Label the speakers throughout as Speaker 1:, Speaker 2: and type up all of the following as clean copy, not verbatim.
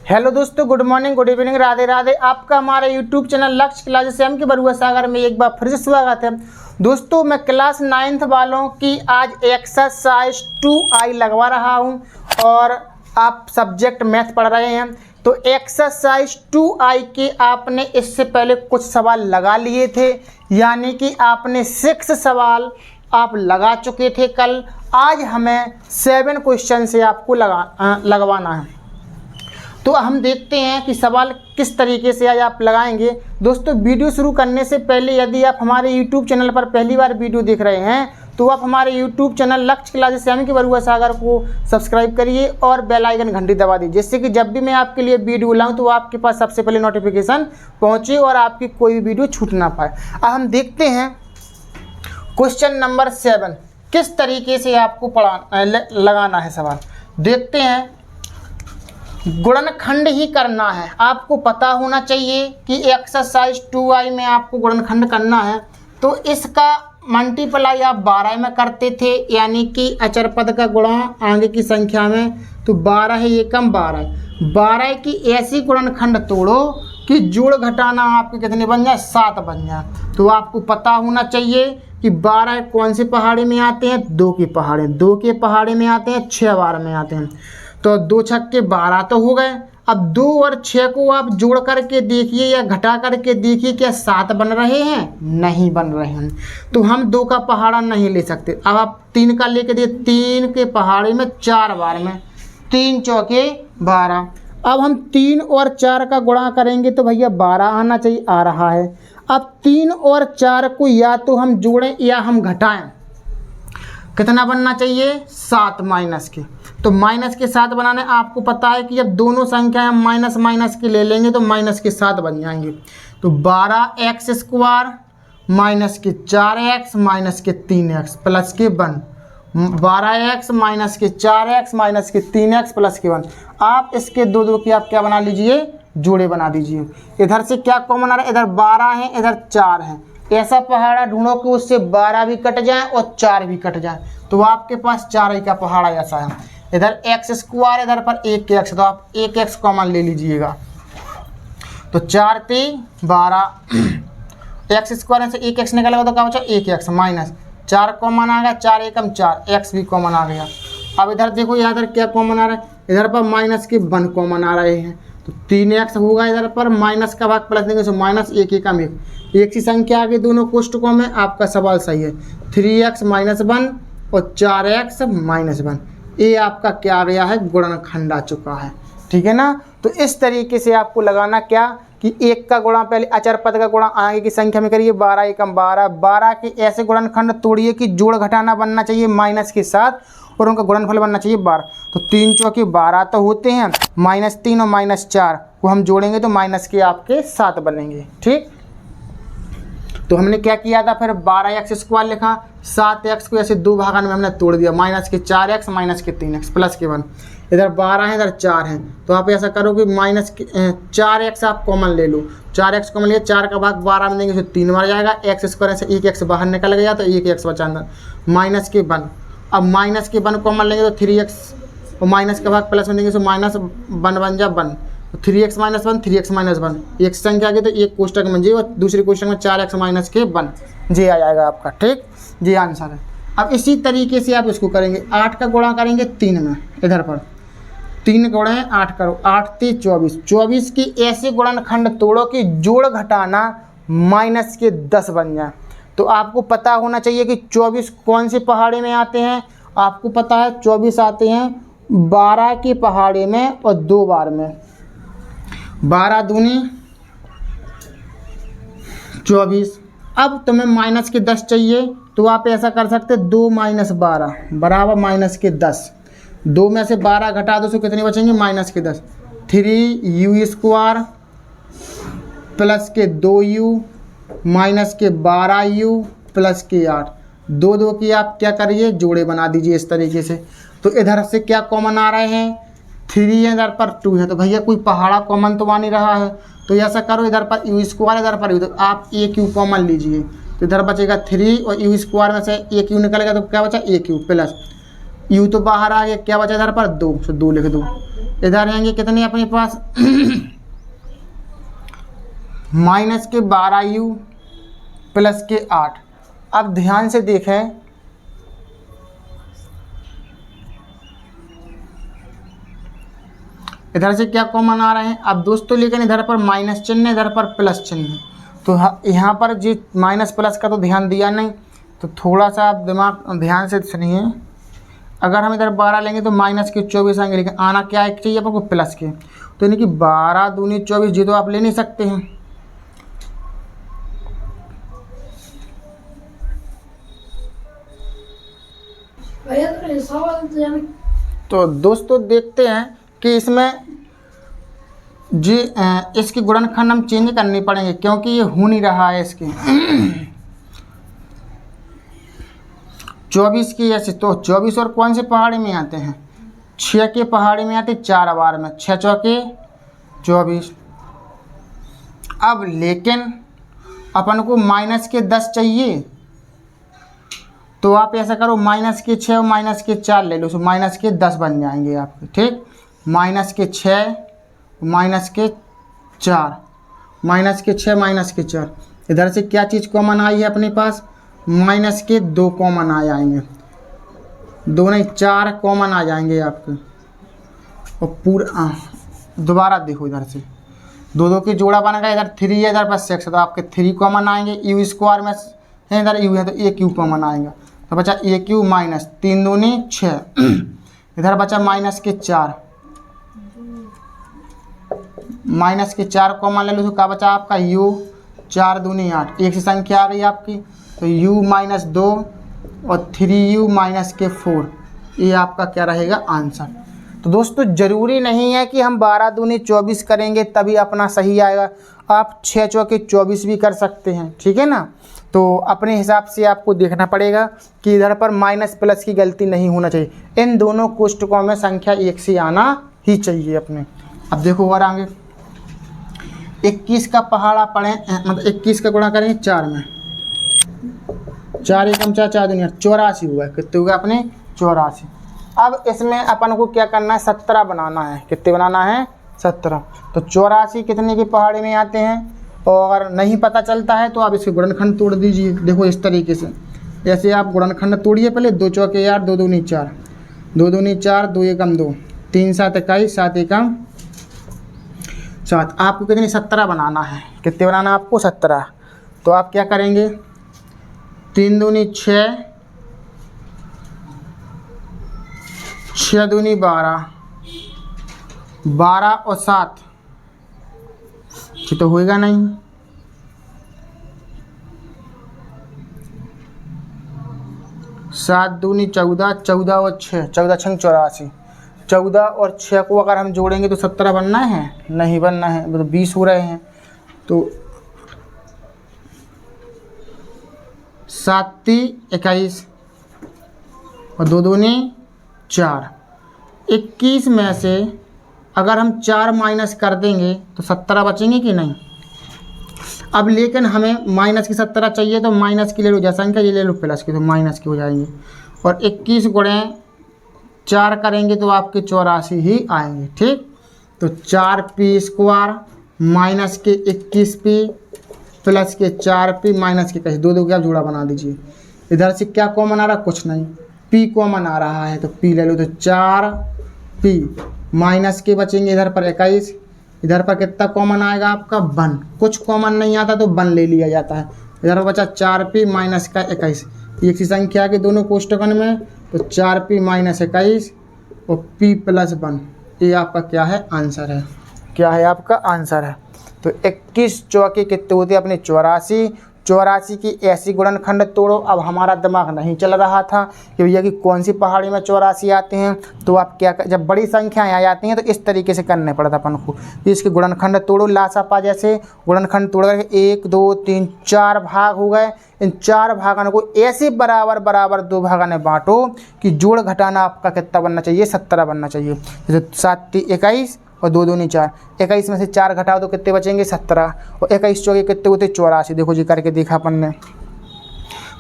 Speaker 1: Hello दोस्तों, good morning, good evening, Radhe Radhe. आपका हमारे यूट्यूब चैनल लक्ष्य क्लासेस एम के बरुआ सागर में एक बार फिर से स्वागत है। दोस्तों, मैं क्लास 9th वालों की आज एक्सरसाइज 2I लगवा रहा हूं और आप सब्जेक्ट मैथ पढ़ रहे हैं। तो एक्सरसाइज 2I के आपने इससे पहले कुछ सवाल लगा लिए थे, यानी कि आपने 6 सवाल आप लगा चुके थे कल। आज हमें 7 क्वेश्चन से आपको लगवाना है। तो हम देखते हैं कि सवाल किस तरीके से आज आप लगाएंगे। दोस्तों, वीडियो शुरू करने से पहले यदि आप हमारे YouTube चैनल पर पहली बार वीडियो देख रहे हैं तो आप हमारे YouTube चैनल लक्ष्य क्लासेस एम के बरुआ सागर को सब्सक्राइब करिए और बेल आइकन घंटी दबा दीजिए, जिससे कि जब भी मैं आपके लिए वीडियो लाऊं तो आपके पास सबसे पहले नोटिफिकेशन पहुंचे और आपकी कोई भी वीडियो छूट ना पाए। अब हम देखते हैं क्वेश्चन नंबर 7 किस तरीके से आपको लगाना है सवाल। देखते हैं। गुणनखंड ही करना है, आपको पता होना चाहिए कि एक्सरसाइज 2I में आपको गुणनखंड करना है। तो इसका मल्टीप्लाई आप 12 में करते थे, यानी कि अचर पद का गुणा आगे की संख्या में। तो 12 है एकम 12 की ऐसी गुणनखंड तोड़ो कि जोड़ घटाना आपके कितने बन जाए, 7 बन जाए। तो आपको पता होना चाहिए कि 12 कौन से पहाड़े में आते हैं, 2 के पहाड़े, 2 के पहाड़े में आते हैं, 6 बार में आते हैं। तो 2 छक्के 12 तो हो गए। अब 2 और 6 को आप जोड़ करके देखिए या घटा करके देखिए, क्या 7 बन रहे हैं? नहीं बन रहे हैं। तो हम 2 का पहाड़ा नहीं ले सकते। अब आप 3 का लेके दिए, 3 के पहाड़े में 4 बार में, 3 चौके 12। अब हम 3 और 4 का गुणा करेंगे तो भैया 12 आना चाहिए, आ रहा है। अब 3 और 4 को या तो हम जोड़ें या हम घटाएं। कितना बनना चाहिए? 7 माइनस के। तो माइनस के 7 बनाने आपको पता है कि जब दोनों संख्याएं हम माइनस माइनस के ले लेंगे तो माइनस के 7 बन जाएंगे। तो 12x² माइनस के 4x माइनस के 3x प्लस के 1। 12x माइनस के 4x माइनस के 3x प्लस के 1। आप इसके दो की आप क्या बना लीजिए, जोड़े बना दीजिए। इधर से क्या कॉमन आ रहा है? इधर 12 है, इधर 4 है। ऐसा पहाड़ा ढूंढो कि उससे 12 भी कट जाए और 4 भी कट जाए। तो आपके पास 4 ही का पहाड़ा ऐसा है। इधर x², इधर पर 1x, तो आप 1x कॉमन ले लीजिएगा। तो 4 3 12 x² से 1x निकलेगा तो क्या बचा? 1x माइनस 4 कॉमन आ गया, 4 एकम 4, x भी कॉमन आ गया। अब इधर देखो, इधर क्या कॉमन आ रहा है? इधर पर माइनस के 1 कॉमन आ रहे हैं। तो 3x होगा, इधर पर माइनस का भाग प्लस देंगे तो माइनस 1 एकम 1। एक सी संख्या आगे दोनों कोष्टकों में। आपका सवाल सही है। 3x माइनस 1 और 4x माइनस 1। ये आपका क्या आ गया है? गुणनखंड आ चुका है। ठीक है ना। तो इस तरीके से आपको लगाना क्या कि 1 का गुणा पहले अचर पद का गुणा आगे की संख्या में करिए। 12 एकम 12। 12 के ऐसे गुणनखंड तोड़िए कि जोड़ घटाना बनना चाहिए माइनस के 7 और उनका गुणनफल बनना चाहिए 12। तो 3 चौके 12 तो होते हैं, -3 और -4 को हम जोड़ेंगे तो माइनस के आपके 7 बनेंगे। ठीक। तो हमने क्या किया था फिर? 12x² लिखा, 7x को ऐसे 2 भागों में हमने तोड़ दिया, माइनस के 4x माइनस के 3x प्लस के 1। इधर 12 है, इधर 4 है। तो आप ऐसा करो कि माइनस के 4x आप कॉमन ले लो। 4x कॉमन लिया, 4 का भाग 12 में देंगे तो 3 बार जाएगा। x² से 1x बाहर निकल गया तो 1x बचा अंदर, माइनस के 1। अब माइनस के 1 कॉमन लेंगे तो 3x और माइनस का भाग प्लस में देंगे तो -1 बन जा 1। 3x माइनस 1, 3x माइनस 1, एक संख्या आगे तो एक कोष्टक में जी और दूसरे कोष्टक में 4x माइनस के 1 जी आ जाएगा आपका। ठीक, जी आंसर है। अब इसी तरीके से आप इसको करेंगे। 8 का गुणा करेंगे 3 में, इधर पर 3 गुणे 8 करो, 8 3 24। 24 की ऐसे गुणनखंड तोड़ो कि जोड़ घटाना माइनस के 10 बन जाए। तो आपको पता होना चाहिए कि 24 कौन से पहाड़े में आते हैं। आपको पता है 24 आते हैं 12 के पहाड़े में और 2 बार में। 12 दूनी 24। अब तुम्हें माइनस के 10 चाहिए तो आप ऐसा कर सकते, 2 - 12 बराबर माइनस के 10। 2 में से 12 घटा दो तो कितने बचेंगे? माइनस के 10। 3u² प्लस के 2u माइनस के 12u प्लस के 8। 2 की आप क्या करिए, जोड़े बना दीजिए इस तरीके से। तो इधर से क्या कॉमन आ रहे हैं? 3 है, इधर पर 2 है। तो भैया कोई पहाड़ा कॉमन तो आ नहीं रहा है। तो ऐसा करो, इधर पर u², इधर पर u, तो आप 1u कॉमन लीजिए। तो इधर बचेगा 3 और u² में से 1u निकलेगा तो क्या बचा? 1u प्लस u तो बाहर आ गया, क्या बचा इधर पर? 2, तो 2 लिख दो। इधर आएंगे कितने अपने पास माइनस के 12u प्लस के 8। अब ध्यान से देखें, इधर से क्या कॉमन आ रहे हैं। अब दोस्तों लेकिन इधर पर माइनस चिन्ह है, इधर पर प्लस चिन्ह है, तो यहाँ पर जी माइनस प्लस का तो ध्यान दिया नहीं, तो थोड़ा सा आप दिमाग ध्यान से सुनिए। अगर हम इधर 12 लेंगे तो माइनस के 24 आएंगे, लेकिन आना क्या एक चाहिए आपको प्लस के, तो यानी कि 12 दूनी 24, जी तो आप ले नहीं सकते हैं। तो दोस्तों देखते हैं कि इसमें जी इसकी गुणनखंड हम चेंज करनी पड़ेंगे, क्योंकि ये हो नहीं रहा है इसकी 24 की ऐसे, तो 24 और कौन से पहाड़ी में आते हैं, 6 के पहाड़ी में आते 4 बार में, 6 चौके 24। अब लेकिन अपन को माइनस के 10 चाहिए, तो आप ऐसा करो माइनस के 6 और माइनस के 4 ले लो, तो माइनस के 10 बन जाएंगे आपके, ठीक। माइनस के 6 माइनस के 4, माइनस के 6 माइनस के 4, इधर से क्या चीज़ कॉमन आई है अपने पास, माइनस के 2 कॉमन आ जाएंगे, 2 नहीं 4 कॉमन आ जाएंगे आपके। और पूरा दोबारा देखो, इधर से 2 की जोड़ा बन गया, इधर 3 है, इधर पर 6 है, तो आपके 3 कॉमन आएंगे, यू स्क्वायर में है, इधर यू है तो एक यू कॉमन आएगा, तो बचा एक यू माइनस 3 दूनी 6 इधर बचा माइनस के 4, माइनस के 4 कॉमन ले लो, तो क्या बचा आपका u, 4 दूनी 8, एक से संख्या आ गई आपकी, तो u माइनस 2 और 3u माइनस के 4, ये आपका क्या रहेगा आंसर। तो दोस्तों ज़रूरी नहीं है कि हम 12 दूनी 24 करेंगे तभी अपना सही आएगा, आप 6 चौके 24 भी कर सकते हैं, ठीक है ना। तो अपने हिसाब से आपको देखना पड़ेगा कि इधर पर माइनस प्लस की गलती नहीं होना चाहिए, इन दोनों कोष्टकों में संख्या एक से आना ही चाहिए अपने। अब देखो और आगे 21 का पहाड़ा पढ़ें, मतलब 21 का गुणा करेंगे 4 में, 4 एकम 4, 4 दूनी 84 हुआ, कितने हुआ अपने 84। अब इसमें अपन को क्या करना है, 17 बनाना है, कितने बनाना है 17। तो 84 कितने के पहाड़े में आते हैं, और नहीं पता चलता है तो आप इसके गुणनखंड तोड़ दीजिए। देखो इस तरीके से, ऐसे आप गुणनखंड तोड़िए पहले, 2 चौके 8, 2 दूनी 4, 2 दूनी 4, 2 एकम 2, 3 7 21, 7 एकम 7। आपको कितनी 17 बनाना है, कितने बनाना है आपको 17। तो आप क्या करेंगे, 3 दूनी 6, 6 दूनी 12, 12 और 7, ये तो होएगा नहीं, 7 दूनी 14, 14 और 6, 14 छंग 84, 14 और 6 को अगर हम जोड़ेंगे तो 17 बनना है, नहीं बनना है, तो 20 हो रहे हैं। तो 7 21 और 2 दूनी 4, 21 में से अगर हम 4 माइनस कर देंगे तो 17 बचेंगे कि नहीं। अब लेकिन हमें माइनस की 17 चाहिए, तो माइनस की ले लो संख्या, ये ले लो प्लस की, तो माइनस की हो जाएंगे। और 21 गुणे 4 करेंगे तो आपके 84 ही आएंगे, ठीक। तो 4p स्क्वायर माइनस के 21p प्लस के 4p माइनस के 21, 2 क्या जोड़ा बना दीजिए। इधर से क्या कॉमन आ रहा, कुछ नहीं, p कॉमन आ रहा है, तो p ले लो, तो 4p माइनस के बचेंगे इधर पर 21, इधर पर कितना कॉमन आएगा आपका 1, कुछ कॉमन नहीं आता तो 1 ले लिया जाता है। इधर बचा 4p माइनस का 21, एक सी संख्या के दोनों कोष्टकों में, तो 4p माइनस 21 और p प्लस 1, ये आपका क्या है आंसर है, क्या है आपका आंसर है। तो 21 चौके कितने होते हैं अपने 84, 84 की ऐसी गुणनखंड तोड़ो। अब हमारा दिमाग नहीं चल रहा था कि भैया कि कौन सी पहाड़ी में 84 आते हैं, तो आप क्या जब बड़ी संख्याएं आ जाती हैं तो इस तरीके से करने पड़ता अपन को कि इसके गुणनखंड तोड़ो, लासापा जैसे गुणनखंड तोड़ करके 1 2 3 4 भाग हो गए, इन 4 भागों को ऐसे बराबर बराबर 2 भागों में बांटो कि जोड़ घटाना आपका कितना बनना चाहिए, 17 बनना चाहिए। जैसे 7 21 और 2 दूनी 4, 21 में से 4 घटाओ तो कितने बचेंगे 17, और 21 चौके कितने होते 84। देखो जी करके देखा अपन ने,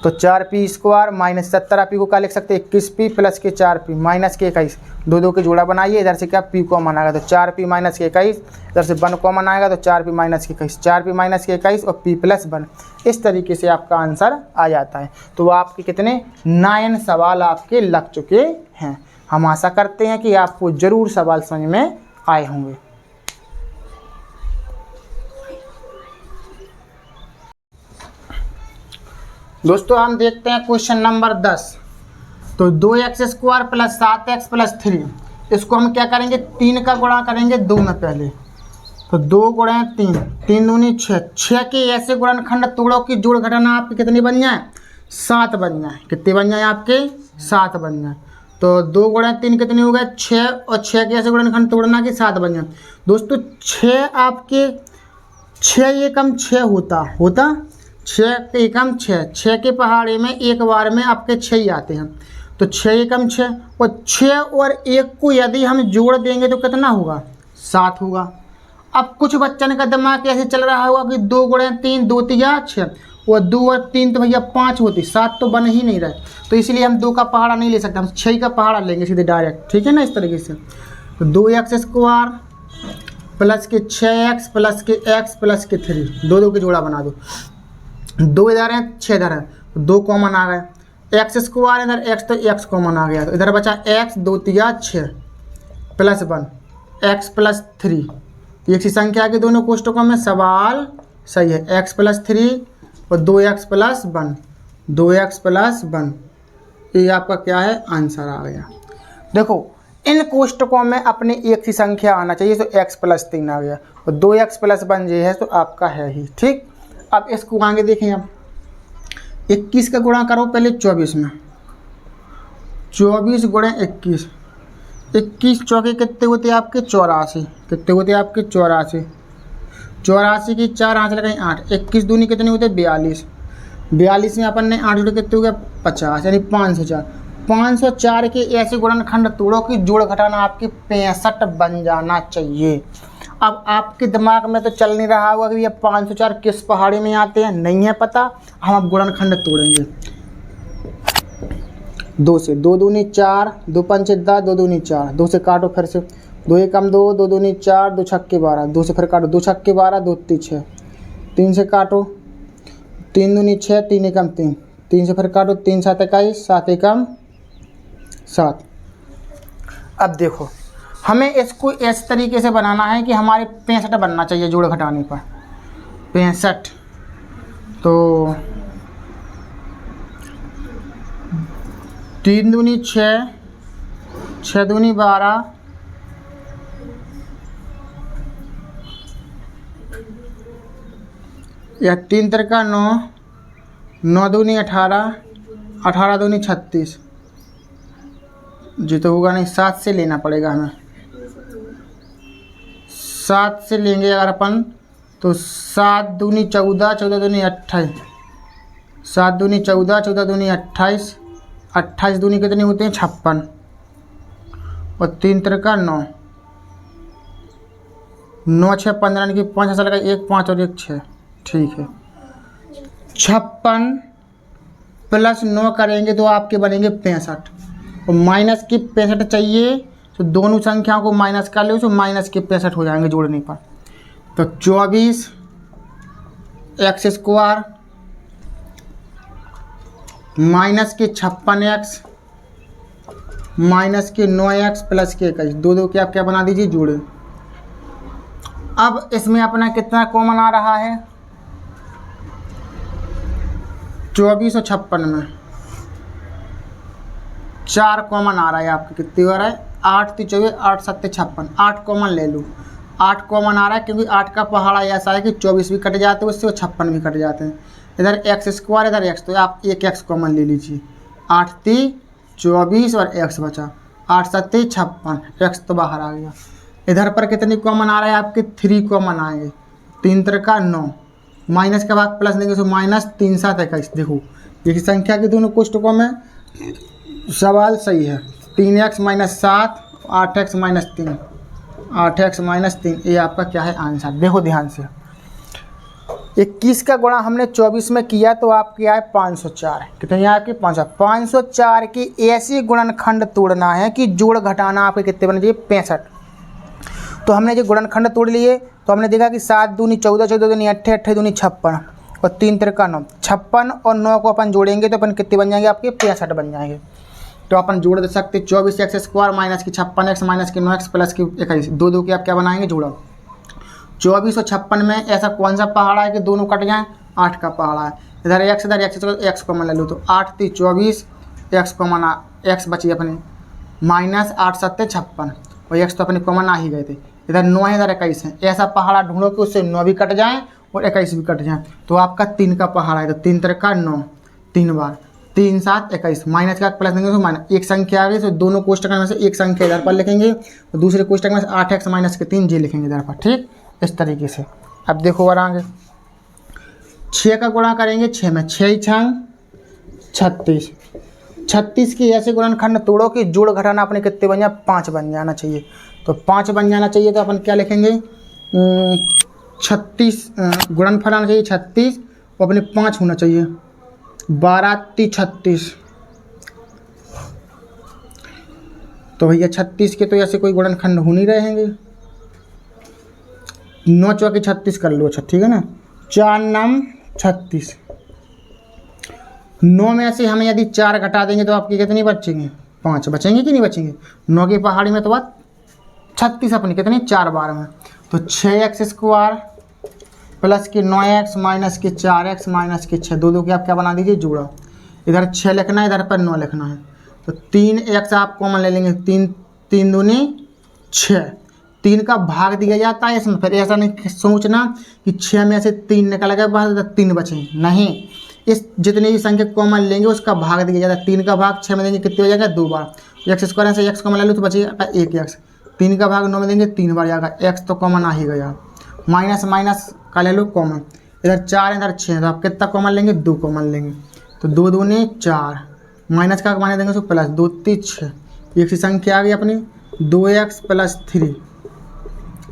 Speaker 1: तो 4p² माइनस 70p को क्या लिख सकते हैं 21p प्लस के 4p माइनस के 21, दो दो के जोड़ा बनाइए, इधर से क्या p कॉमन आएगा तो 4p माइनस के 21, इधर से 1 कॉमन आएगा तो 4p माइनस के 21, 4p माइनस के 21 और p प्लस 1। इस तरीके से आपका आंसर आ जाता है। तो आपके कितने 9 सवाल आपके लग चुके हैं। हम आशा करते हैं कि आपको ज़रूर सवाल समझ में आए होंगे। दोस्तों हम देखते हैं क्वेश्चन नंबर 10। तो 2x² प्लस 7x प्लस 3, इसको हम क्या करेंगे 3 का गुणा करेंगे 2 में पहले। तो 2 गुणा 3, 3 दूनी 6, 6 के ऐसे गुणनखंड तोड़ो कि जोड़ घटाना आपके कितनी बन जाए 7 बन जाए। कितने बन जाए आपके 7 बन जाए। तो 2 गुणा 3 कितने हो गए 6 और 6 के ऐसे गुणनखंड तोड़ना कि 7 बन जाए। दोस्तों 6 आपके 6 एकम 6 होता 6 एकम 6, 6 के पहाड़े में एक बार में आपके 6 ही आते हैं। तो 6 एकम 6 और 6 और 1 को यदि हम जोड़ देंगे तो कितना होगा 7 होगा। अब कुछ बच्चन का दिमाग ऐसे चल रहा होगा कि 2 गुणा 3 2 तिया 6 और 2 और 3 तो भैया 5 होती, 7 तो बन ही नहीं रहे। तो इसलिए हम 2 का पहाड़ा नहीं ले सकते, हम 6 का पहाड़ा लेंगे सीधे डायरेक्ट, ठीक है ना। इस तरीके से तो 2x² प्लस के 6x प्लस के x प्लस के 3, दो दो के जोड़ा बना दो। 2 इधर है 6 इधर है, 2 कॉमन आ गए। x² इधर x तो x कॉमन आ गया, तो इधर बचा x 2 तिया 6 प्लस 1 x प्लस 3। एक सी संख्या के दोनों कोष्टकों में सवाल सही है। x प्लस 3 और 2x प्लस 1, 2x प्लस 1, ये आपका क्या है आंसर आ गया। देखो इन कोष्टकों में अपने एक सी संख्या आना चाहिए, तो x प्लस 3 आ गया और 2x प्लस 1 ये है तो आपका है ही, ठीक। अब इसको आगे देखें, अब 21 का गुणा करो पहले 24 में, 24 गुणा 21, 21 चौके कितने होते हैं आपके 84, कितने होते हैं आपके 84, 84 की 4 हाथ लगाएं 8, 21 दूनी कितने होते 42, 42 में अपन ने 8 जोड़े कितने हो गया 50, यानी 504। 504 के ऐसे गुणनखंड तोड़ो कि जोड़ घटाना आपके 65 बन जाना चाहिए। अब आपके दिमाग में तो चल नहीं रहा होगा कि ये 504 किस पहाड़ी में आते हैं, नहीं है पता। हम अब गुणनखंड तोड़ेंगे 2 से, 2 दूनी 4, 2 पंचे 10, 2 दूनी 4, 2 से काटो फिर से, 2 एकम 2, 2 दूनी 4, 2 छक्के 12, 2 से फिर काटो, 2 छक्के 12, 2 ती 6, 3 से काटो, 3 दूनी 6, 3 एकम 3, 3 से फिर काटो, 3 7 21, 7 एकम 7। अब देखो हमें इसको इस तरीके से बनाना है कि हमारे 65 बनना चाहिए जोड़ घटाने पर 65। तो 3 दूनी 6, 6 दूनी 12, या 3 तिरका 9, 9 दूनी 18, 18 दूनी 36, जी तो होगा नहीं, 7 से लेना पड़ेगा हमें, 7 से लेंगे अगर अपन तो 7 दूनी 14, 14 दूनी 28, 7 दूनी 14, 14 दूनी 28, 28 दूनी कितने होते हैं 56 और 3 तिरका 9, 9 6 15 की 5 ऐसा लगा 1 5 और 1 6, ठीक है। 56 प्लस 9 करेंगे तो आपके बनेंगे 65 और माइनस के 65 चाहिए, तो दोनों संख्याओं को माइनस कर लो तो माइनस के 65 हो जाएंगे जोड़ने पर। तो 24 x² माइनस के 56x माइनस के 9x प्लस के 21, दो दो के आप क्या बना दीजिए जोड़े। अब इसमें अपना कितना कॉमन आ रहा है 24 और 56 में 4 कॉमन आ रहा है आपके, कितनी हो रहा है 8 × 24, 8 × 7 = 56, 8 कॉमन ले लो। 8 कॉमन आ रहा है क्योंकि 8 का पहाड़ा ऐसा है कि 24 भी कट जाते हैं उससे और 56 भी कट जाते हैं। इधर x², इधर x, तो आप एक x कॉमन ले लीजिए। 8 × 24 और x बचा, 8 × 7 = 56, x तो बाहर आ गया। इधर पर कितनी कॉमन आ रहा है आपके 3 कॉमन आएंगे, 3 तिरका 9, माइनस के बाद प्लस देंगे तो माइनस 3 7 21। देखो ये संख्या के दोनों कोष्टकों में सवाल सही है। 3x - 7, 8x - 3, 8x - 3, ये आपका क्या है आंसर। देखो ध्यान से 21 का गुणा हमने 24 में किया तो आपकी आए 504। कितनी आए आपकी 504 की ऐसी गुणनखंड तोड़ना है कि जोड़ घटाना आपके कितने बने चाहिए 65। तो हमने जो गुणनखंड तोड़ लिए तो हमने देखा कि 7 दूनी 14, 14 दूनी 8, 8 दूनी 56 और 3 तिरका 9। 56 और 9 को अपन जोड़ेंगे तो अपन कितने बन जाएंगे आपके 65 बन जाएंगे। तो अपन जोड़ दे सकते 24x² माइनस की 56x माइनस की 9x प्लस की 21। दो दो की आप क्या बनाएंगे जोड़ा। 24 और 56 में ऐसा कौन सा पहाड़ा है कि दोनों कट जाएं, 8 का पहाड़ा है। इधर x को मान ले लो तो 8 3 24, x को माना x बची अपने माइनस 8 7 56 और x तो अपने कॉमन आ ही गए थे। इधर 9 है, इधर 21 है। ऐसा पहाड़ा ढूंढो कि उससे 9 भी कट जाएँ और 21 भी कट जाएँ। तो आपका 3 का पहाड़ा है तो 3 तिरका 9, 3 बार 3 7 21 माइनस का प्लस देंगे तो माइनस एक संख्या आ गई तो दोनों कोष्टक में से एक संख्या इधर पर लिखेंगे और दूसरे कोष्टक में से 8x माइनस के 3 जी लिखेंगे इधर पर। ठीक, इस तरीके से। अब देखो और आगे 6 का गुणा करेंगे 6 में, 6 6 36। 36 की ऐसे गुणनखंड तोड़ो कि जोड़ घटाना अपने कितने बन जाए 5 बन जाना चाहिए। तो 5 बन जाना चाहिए तो अपन क्या लिखेंगे 36 गुणनफल आना चाहिए 36 और अपने 5 होना चाहिए 12 3 36। तो भैया 36 के तो ऐसे कोई गुणनखंड हो नहीं रहेंगे। 9 चौके 36 कर लो। अच्छा ठीक है ना, 4 9 36। 9 में से हमें यदि 4 घटा देंगे तो आपके कितनी बचेंगे 5 बचेंगे कि नहीं बचेंगे। 9 की पहाड़ी में तो बात 36 अपनी कितनी 4 बार में तो 6x² प्लस की 9x माइनस की 4x माइनस की 6। दो दो की आप क्या बना दीजिए जोड़ा। इधर 6 लिखना है, इधर पर 9 लिखना है। तो 3x आप कॉमन ले लेंगे, 3 3 दूनी 6। 3 का भाग दिया जाता है इसमें। फिर ऐसा नहीं सोचना कि 6 में से 3 निकल गया बाहर 3 बचे, नहीं। इस जितनी भी संख्या कॉमन लेंगे उसका भाग दिया जाता है। 3 का भाग 6 में देंगे कितने हो जाएगा 2 बार। x² से x कॉमन ले लो तो बचेगा 1x। 3 का भाग 9 में देंगे 3 बार जाएगा, x तो कॉमन आ ही गया। माइनस माइनस का ले लो कॉमन। इधर 4 इधर 6 तो आप कितना कॉमन लेंगे 2 कॉमन लेंगे। तो 2 दूनी 4 माइनस का माइनस देंगे उसको प्लस 2 3 6। एक सी संख्या आ गई अपनी 2x प्लस 3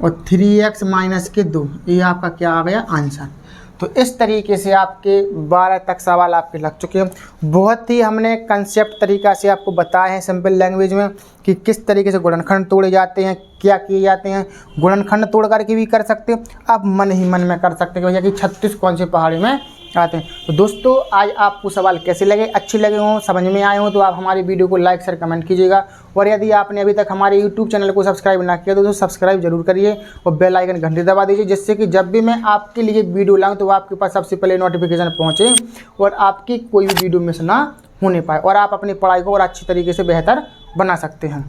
Speaker 1: और 3x माइनस के 2। ये आपका क्या आ गया आंसर। तो इस तरीके से आपके 12 तक सवाल आपके लग चुके हैं। बहुत ही हमने कंसेप्ट तरीका से आपको बताया है सिंपल लैंग्वेज में कि किस तरीके से गुणनखंड तोड़े जाते हैं, क्या किए जाते हैं। गुणनखंड तोड़ करके भी कर सकते हैं, आप मन ही मन में कर सकते हैं भैया कि 36 कौन से पहाड़ी में आते हैं। तो दोस्तों आज आपको सवाल कैसे लगे, अच्छे लगे हों, समझ में आए हों तो आप हमारी वीडियो को लाइक शेयर कमेंट कीजिएगा। और यदि आपने अभी तक हमारे यूट्यूब चैनल को सब्सक्राइब ना किया तो दोस्तों सब्सक्राइब जरूर करिए और बेल आइकन घंटी दबा दीजिए, जिससे कि जब भी मैं आपके लिए वीडियो लाऊं तो आपके पास सबसे पहले नोटिफिकेशन पहुंचे और आपकी कोई भी वीडियो मिस ना होने पाए और आप अपनी पढ़ाई को और अच्छी तरीके से बेहतर बना सकते हैं।